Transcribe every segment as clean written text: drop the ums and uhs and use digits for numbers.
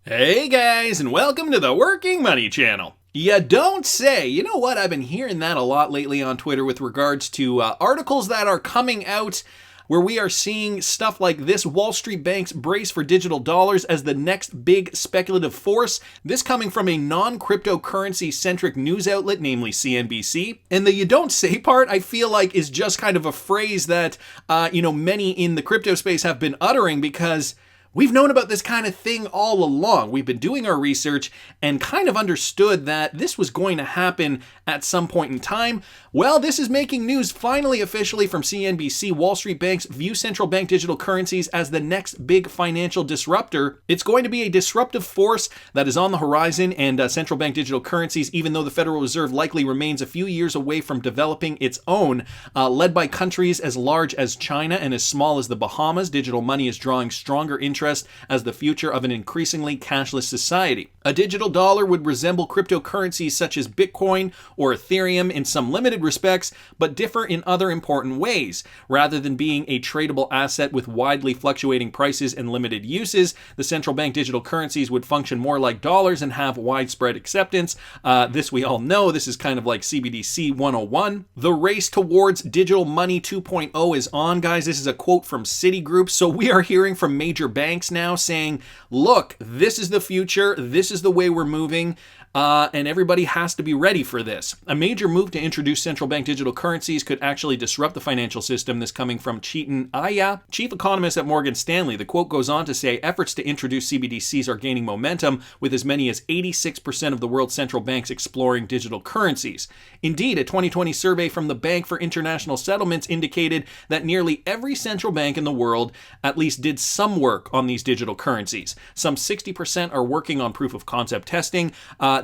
Hey guys, and welcome to the Working Money Channel. You don't say. You know what? I've been hearing that a lot lately on Twitter with regards to articles that are coming out where we are seeing stuff like this: Wall Street banks brace for digital dollars as the next big speculative force. This coming from a non-cryptocurrency centric news outlet, namely CNBC. And the "you don't say" part, I feel like, is just kind of a phrase that, many in the crypto space have been uttering, because we've known about this kind of thing all along. We've been doing our research and kind of understood that this was going to happen at some point in time. Well, this is making news finally officially from CNBC. Wall Street banks view central bank digital currencies as the next big financial disruptor. It's going to be a disruptive force that is on the horizon, and central bank digital currencies, even though the Federal Reserve likely remains a few years away from developing its own, led by countries as large as China and as small as the Bahamas, digital money is drawing stronger interest as the future of an increasingly cashless society. A digital dollar would resemble cryptocurrencies such as Bitcoin or Ethereum in some limited respects, but differ in other important ways. Rather than being a tradable asset with widely fluctuating prices and limited uses, the central bank digital currencies would function more like dollars and have widespread acceptance. This we all know. This is kind of like CBDC 101. The race towards digital money 2.0 is on, guys. This is a quote from Citigroup. So we are hearing from major banks now saying, look, this is the future, this is the way we're moving, and everybody has to be ready for this. A major move to introduce central bank digital currencies could actually disrupt the financial system. This coming from Chetan Ayya, chief economist at Morgan Stanley. The quote goes on to say, efforts to introduce CBDCs are gaining momentum, with as many as 86% of the world's central banks exploring digital currencies. Indeed, a 2020 survey from the Bank for International Settlements indicated that nearly every central bank in the world at least did some work on these digital currencies. Some 60% are working on proof of concept testing,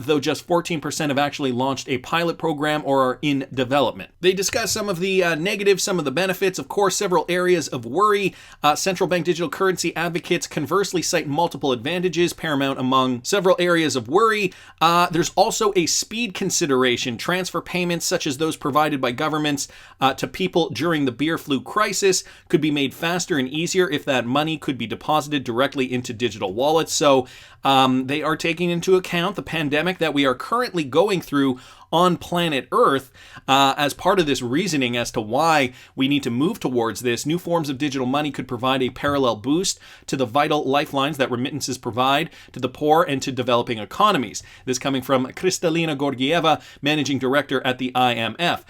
though just 14% have actually launched a pilot program or are in development. They discuss some of the negatives, some of the benefits, of course, several areas of worry. Central bank digital currency advocates conversely cite multiple advantages, paramount among several areas of worry. There's also a speed consideration. Transfer payments, such as those provided by governments to people during the beer flu crisis, could be made faster and easier if that money could be deposited directly into digital wallets. So they are taking into account the pandemic that we are currently going through on planet Earth as part of this reasoning as to why we need to move towards this. New forms of digital money could provide a parallel boost to the vital lifelines that remittances provide to the poor and to developing economies. This coming from Kristalina Georgieva, managing director at the IMF.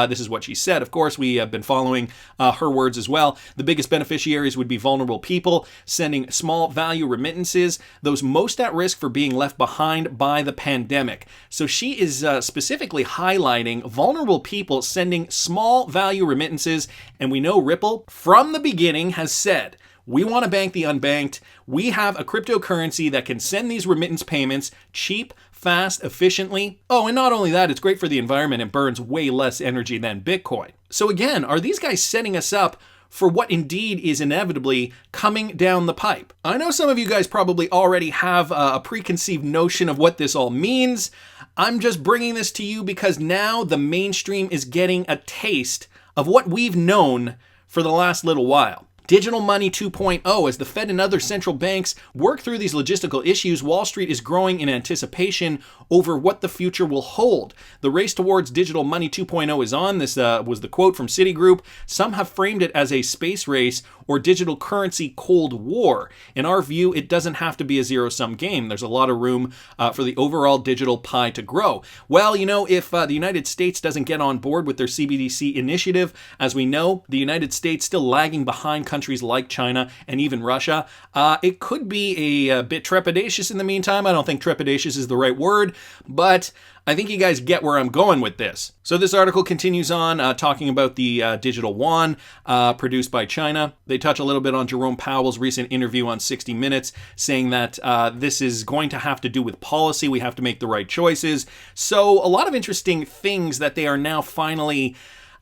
This is what she said. Of course, we have been following her words as well. The biggest beneficiaries would be vulnerable people sending small value remittances, those most at risk for being left behind by the pandemic. So she is specifically highlighting vulnerable people sending small value remittances. And we know Ripple from the beginning has said, we want to bank the unbanked. We have a cryptocurrency that can send these remittance payments cheap, fast, efficiently. Oh, and not only that, it's great for the environment and burns way less energy than Bitcoin. So again, are these guys setting us up for what indeed is inevitably coming down the pipe? I know some of you guys probably already have a preconceived notion of what this all means. I'm just bringing this to you because now the mainstream is getting a taste of what we've known for the last little while. Digital money 2.0. As the Fed and other central banks work through these logistical issues, Wall Street is growing in anticipation over what the future will hold. The race towards digital money 2.0 is on. This was the quote from Citigroup. Some have framed it as a space race or digital currency Cold War. In our view, it doesn't have to be a zero-sum game. There's a lot of room for the overall digital pie to grow. Well, if the United States doesn't get on board with their CBDC initiative, as we know, the United States still lagging behind countries like China and even Russia. It could be a bit trepidatious in the meantime. I don't think trepidatious is the right word, but I think you guys get where I'm going with this. So this article continues on talking about the digital yuan produced by China. They touch a little bit on Jerome Powell's recent interview on 60 Minutes, saying that this is going to have to do with policy. We have to make the right choices. So a lot of interesting things that they are now finally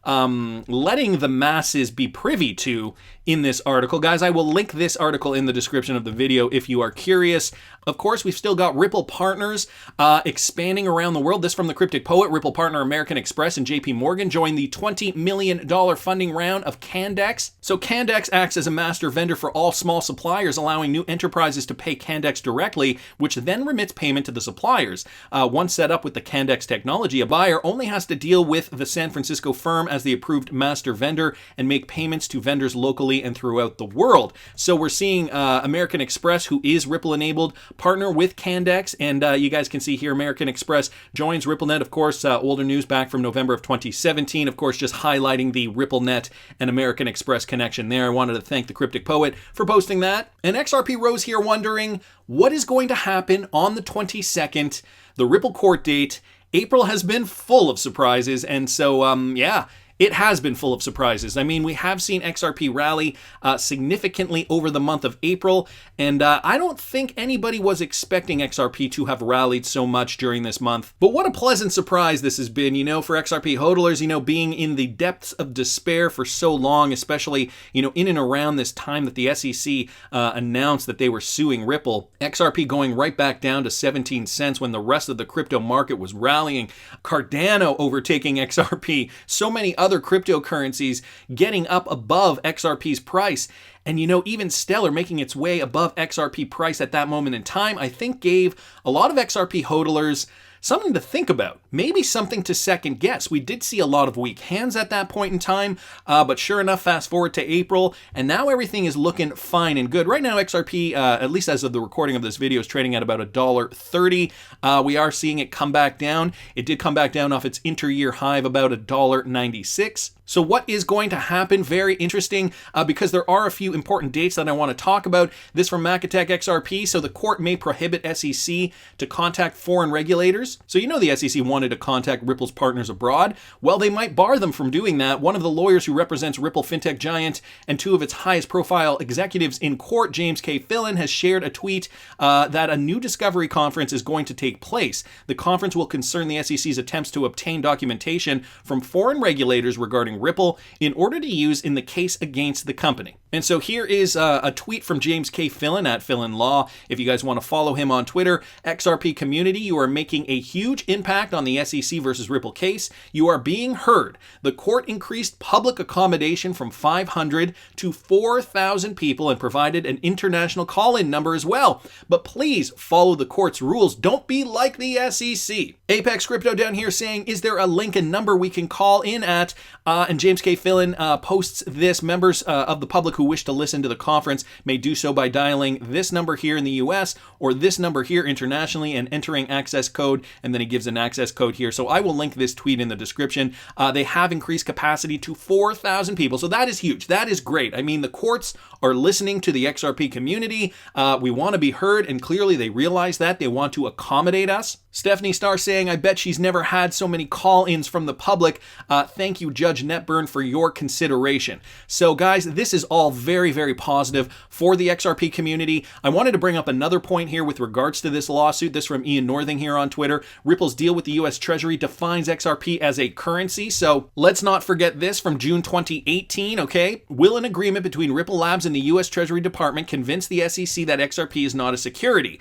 letting the masses be privy to in this article. Guys, I will link this article in the description of the video if you are curious. Of course, we've still got Ripple partners expanding around the world. This from the Cryptic Poet. Ripple partner American Express and JP Morgan joined the $20 million funding round of Candex. So Candex acts as a master vendor for all small suppliers, allowing new enterprises to pay Candex directly, which then remits payment to the suppliers. Once set up with the Candex technology, a buyer only has to deal with the San Francisco firm as the approved master vendor and make payments to vendors locally and throughout the world. So we're seeing American Express, who is Ripple enabled, partner with Candex, and you guys can see here American Express joins RippleNet. Of course, older news back from November of 2017, of course, just highlighting the RippleNet and American Express connection there. I wanted to thank the Cryptic Poet for posting that. And XRP Rose here wondering what is going to happen on the 22nd, the Ripple court date. April has been full of surprises, and so, yeah, it has been full of surprises. I mean, we have seen XRP rally significantly over the month of April, and I don't think anybody was expecting XRP to have rallied so much during this month. But what a pleasant surprise this has been, you know, for XRP hodlers, you know, being in the depths of despair for so long, especially, you know, in and around this time that the SEC announced that they were suing Ripple. XRP going right back down to 17 cents when the rest of the crypto market was rallying. Cardano overtaking XRP. So many other cryptocurrencies getting up above XRP's price. And, you know, even Stellar making its way above XRP price at that moment in time, I think gave a lot of XRP hodlers something to think about, maybe something to second guess. We did see a lot of weak hands at that point in time, but sure enough, fast forward to April, and now everything is looking fine and good. Right now, XRP, at least as of the recording of this video, is trading at about $1.30. We are seeing it come back down. It did come back down off its inter-year high of about $1.96. So what is going to happen? Very interesting, because there are a few important dates that I want to talk about. This from MACKATTACKXRP. So the court may prohibit SEC to contact foreign regulators. So you know the SEC wanted to contact Ripple's partners abroad. Well, they might bar them from doing that. One of the lawyers who represents Ripple fintech giant and two of its highest profile executives in court, James K. Filan, has shared a tweet that a new discovery conference is going to take place. The conference will concern the SEC's attempts to obtain documentation from foreign regulators regarding Ripple in order to use in the case against the company. And so here is a tweet from James K. Filan at FILANLAW. If you guys want to follow him on Twitter, XRP community, you are making a huge impact on the SEC versus Ripple case. You are being heard. The court increased public accommodation from 500 to 4,000 people and provided an international call-in number as well. But please follow the court's rules. Don't be like the SEC. Apex Crypto down here saying, is there a link and number we can call in at? And James K. Filan posts this. Members of the public who wish to listen to the conference may do so by dialing this number here in the US or this number here internationally and entering access code, and then he gives an access code here. So I will link this tweet in the description. They have increased capacity to 4,000 people. So that is huge. That is great. I mean, the courts are listening to the XRP community. We want to be heard, and clearly they realize that. They want to accommodate us. STEPHANIESTARRC saying, I bet she's never had so many call-ins from the public. Thank you, Judge Netburn, for your consideration. So guys, this is all very, very positive for the XRP community. I wanted to bring up another point here with regards to this lawsuit. This from Ian Northing here on Twitter. Ripple's deal with the US Treasury defines XRP as a currency. So let's not forget this from June 2018, okay? Will an agreement between Ripple Labs and the US Treasury Department convince the SEC that XRP is not a security?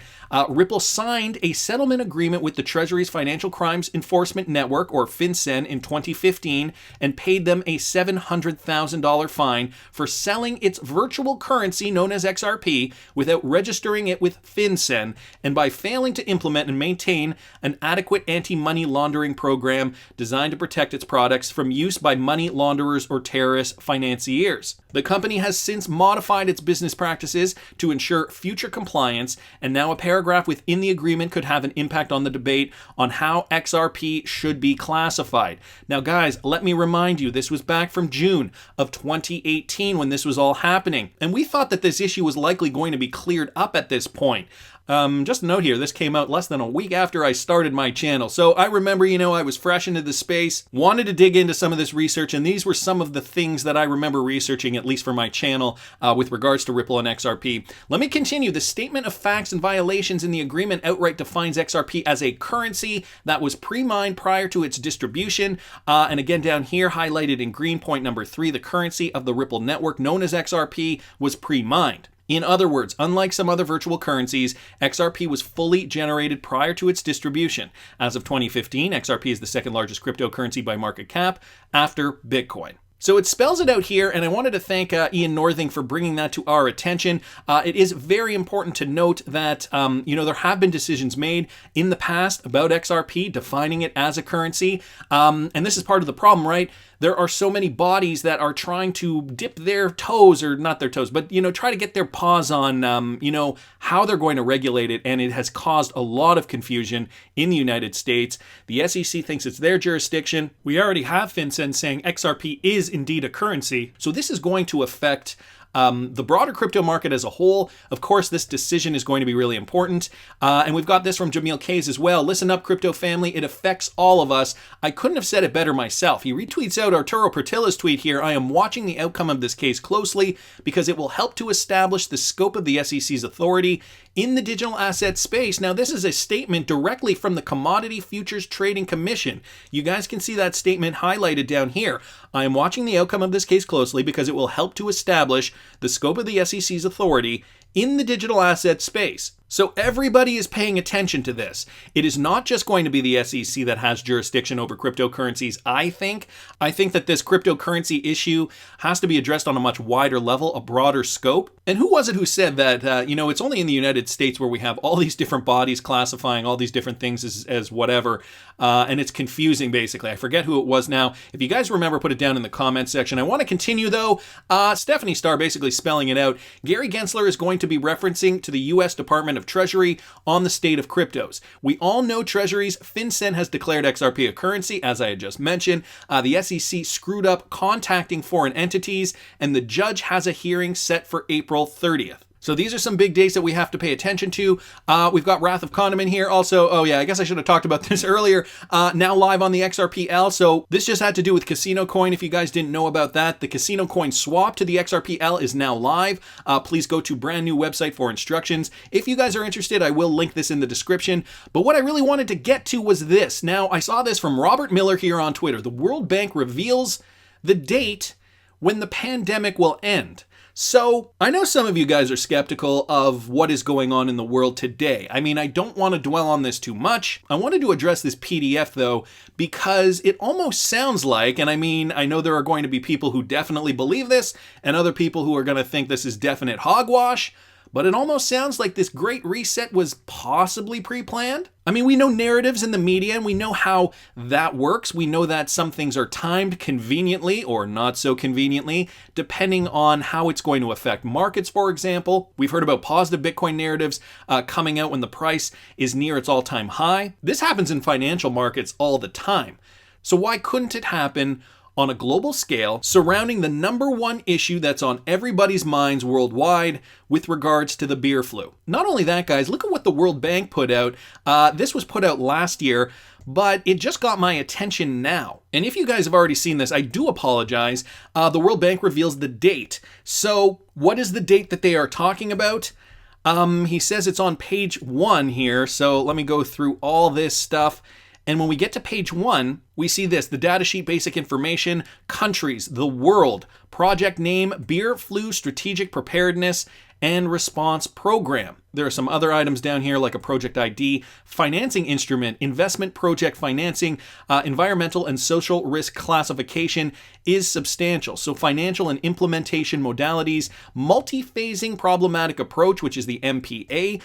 Ripple signed a settlement agreement with the Treasury's Financial Crimes Enforcement Network, or FinCEN, in 2015 and paid them a $700,000 fine for selling its virtual currency known as XRP without registering it with FinCEN and by failing to implement and maintain an adequate anti-money laundering program designed to protect its products from use by money launderers or terrorist financiers. The company has since modified its business practices to ensure future compliance, and now a paragraph within the agreement could have an impact on the debate on how XRP should be classified. Now guys, let me remind you, this was back from June of 2018 when this was all happening, and we thought that this issue was likely going to be cleared up at this point. Just a note here, this came out less than a week after I started my channel. So I remember, I was fresh into the space, wanted to dig into some of this research, and these were some of the things that I remember researching, at least for my channel, with regards to Ripple and XRP. Let me continue. The statement of facts and violations in the agreement outright defines XRP as a currency that was pre-mined prior to its distribution. And again, down here, highlighted in green, point number 3, the currency of the Ripple network, known as XRP, was pre-mined. In other words, unlike some other virtual currencies, XRP was fully generated prior to its distribution. As of 2015, XRP is the second largest cryptocurrency by market cap after Bitcoin. So it spells it out here, and I wanted to thank Ian Northing for bringing that to our attention. It is very important to note that, there have been decisions made in the past about XRP, defining it as a currency. And this is part of the problem, right? There are so many bodies that are trying to dip their toes, or not their toes, but, try to get their paws on, how they're going to regulate it. And it has caused a lot of confusion in the United States. The SEC thinks it's their jurisdiction. We already have FinCEN saying XRP is indeed a currency. So this is going to affect the broader crypto market as a whole. Of course, this decision is going to be really important. And we've got this from JAMMINJKAYZ as well. Listen up, crypto family. It affects all of us. I couldn't have said it better myself. He retweets out Arturo Pertilla's tweet here. I am watching the outcome of this case closely because it will help to establish the scope of the SEC's authority in the digital asset space. Now, this is a statement directly from the Commodity Futures Trading Commission. You guys can see that statement highlighted down here. I am watching the outcome of this case closely because it will help to establish the scope of the SEC's authority in the digital asset space. So everybody is paying attention to this. It is not just going to be the SEC that has jurisdiction over cryptocurrencies, I think. I think that this cryptocurrency issue has to be addressed on a much wider level, a broader scope. And who was it who said that, it's only in the United States where we have all these different bodies classifying all these different things as whatever, and it's confusing, basically. I forget who it was now. If you guys remember, put it down in the comments section. I want to continue, though. STEPHANIESTARRC basically spelling it out. Gary Gensler is going to be referencing to the U.S. Department of Treasury on the state of cryptos. We all know Treasury's FinCEN has declared XRP a currency, as I had just mentioned. The SEC screwed up contacting foreign entities, and the judge has a hearing set for April 30th. So these are some big dates that we have to pay attention to. We've got Wrath of Kahneman here. Also, oh yeah, I guess I should have talked about this earlier. Now live on the XRPL. So this just had to do with Casino Coin. If you guys didn't know about that, the Casino Coin swap to the XRPL is now live. Please go to brand new website for instructions. If you guys are interested, I will link this in the description. But what I really wanted to get to was this. Now, I saw this from Robert Miller here on Twitter. The World Bank reveals the date when the pandemic will end. So, I know some of you guys are skeptical of what is going on in the world today. I mean, I don't want to dwell on this too much. I wanted to address this PDF, though, because it almost sounds like, and I mean, I know there are going to be people who definitely believe this, and other people who are going to think this is definite hogwash, but it almost sounds like this great reset was possibly pre-planned. I mean, we know narratives in the media, and we know how that works. We know that some things are timed conveniently or not so conveniently, depending on how it's going to affect markets, for example. We've heard about positive Bitcoin narratives coming out when the price is near its all-time high. This happens in financial markets all the time. So why couldn't it happen on a global scale surrounding the number one issue that's on everybody's minds worldwide with regards to the beer flu? Not only that, guys, look at what the World Bank put out. This was put out last year, but it just got my attention now. And if you guys have already seen this, I do apologize. The World Bank reveals the date. So what is the date that they are talking about? He says it's on page 1 here. So let me go through all this stuff. And when we get to page 1, we see this, the data sheet, basic information, countries, the world, project name, beer flu strategic preparedness and response program. There are some other items down here like a project ID, financing instrument, investment project financing, environmental and social risk classification is substantial. So financial and implementation modalities, multi-phasing problematic approach, which is the MPA.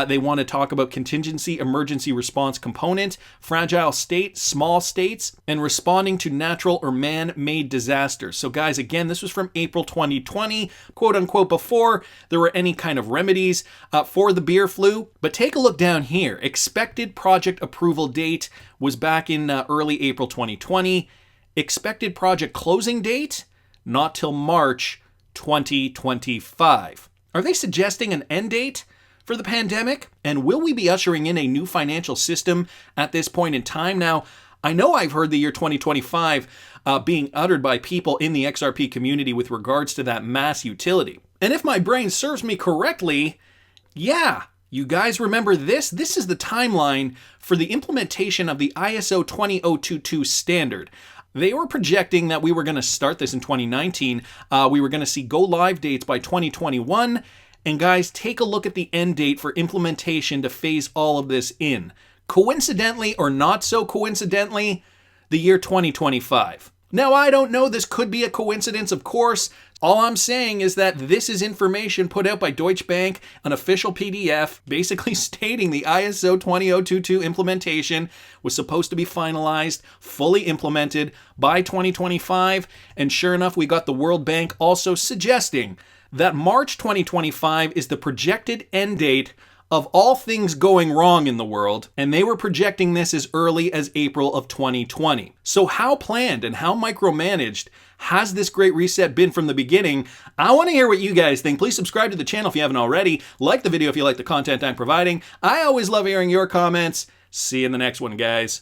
They want to talk about contingency emergency response component, fragile state, small states, and responding to natural or man-made disasters. So guys, again, this was from April 2020, quote unquote, before there were any kind of remedies for the beer flu. But take a look down here. Expected project approval date was back in early April 2020. Expected project closing date? Not till March 2025. Are they suggesting an end date for the pandemic? And will we be ushering in a new financial system at this point in time? Now, I know I've heard the year 2025 being uttered by people in the XRP community with regards to that mass utility. And if my brain serves me correctly, yeah, you guys remember this? This is the timeline for the implementation of the ISO 20022 standard. They were projecting that we were going to start this in 2019. We were going to see go live dates by 2021. And guys, take a look at the end date for implementation to phase all of this in. Coincidentally or not so coincidentally, the year 2025. Now, I don't know, this could be a coincidence, of course. All I'm saying is that this is information put out by Deutsche Bank, an official PDF, basically stating the ISO 20022 implementation was supposed to be finalized, fully implemented by 2025. And sure enough, we got the World Bank also suggesting that March 2025 is the projected end date of all things going wrong in the world, and they were projecting this as early as April of 2020. So how planned and how micromanaged has this great reset been from the beginning? I want to hear what you guys think. Please subscribe to the channel if you haven't already. Like the video if you like the content I'm providing. I always love hearing your comments. See you in the next one, guys.